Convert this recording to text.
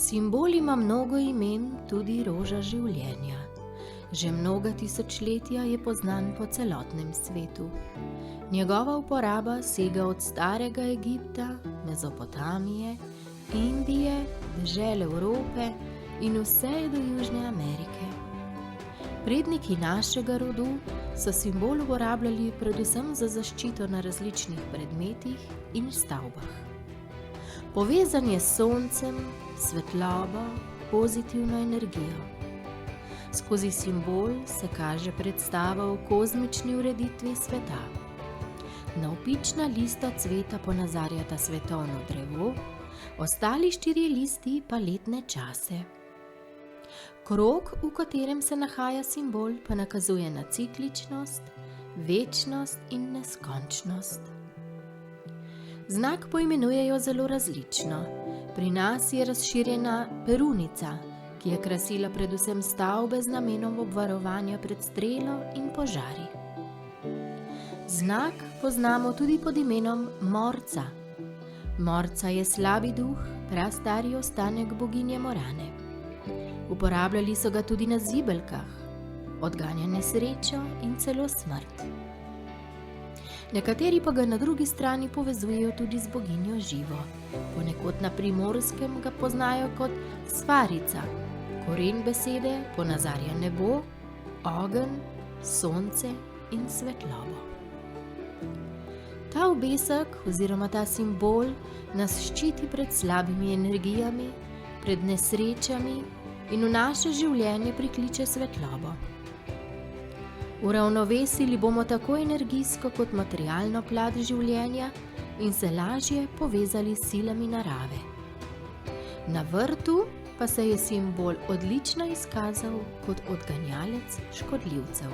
Simbol ima mnogo imen, tudi roža življenja. Že mnoga tisočletja je poznan po celotnem svetu. Njegova uporaba sega od starega Egipta, Mezopotamije, Indije, dežel Evrope in vse do Južne Amerike. Predniki našega rodu so simbol uporabljali predvsem za zaščito na različnih predmetih in stavbah. Povezan je s soncem, svetlobo, pozitivno energijo. Skozi simbol se kaže predstava o kozmični ureditvi sveta. Navpična lista cveta ponazarjata svetovno drevo, ostali 4 listi pa letne čase. Krog, v katerem se nahaja simbol, pa nakazuje na cikličnost, večnost in neskončnost. Znak poimenujejo zelo različno. Pri nas je razširjena perunica, ki je krasila predvsem stavbe z namenom obvarovanja pred strelo in požari. Znak poznamo tudi pod imenom Morca. Morca je slabi duh, prastari ostanek boginje Morane. Uporabljali so ga tudi na zibelkah, odganja nesrečo in celo smrt. Nekateri pa ga na drugi strani povezujejo tudi z boginjo Živo. Ponekod na Primorskem ga poznajo kot Svarica. Koren besede ponazarja nebo, ogenj, sonce in svetlobo. Ta obesek oziroma ta simbol nas ščiti pred slabimi energijami, pred nesrečami in v naše življenje prikliče svetlobo. Uravnovesili bomo tako energijsko kot materialno plat življenja in se lažje povezali s silami narave. Na vrtu pa se je simbol odlično izkazal kot odganjalec škodljivcev.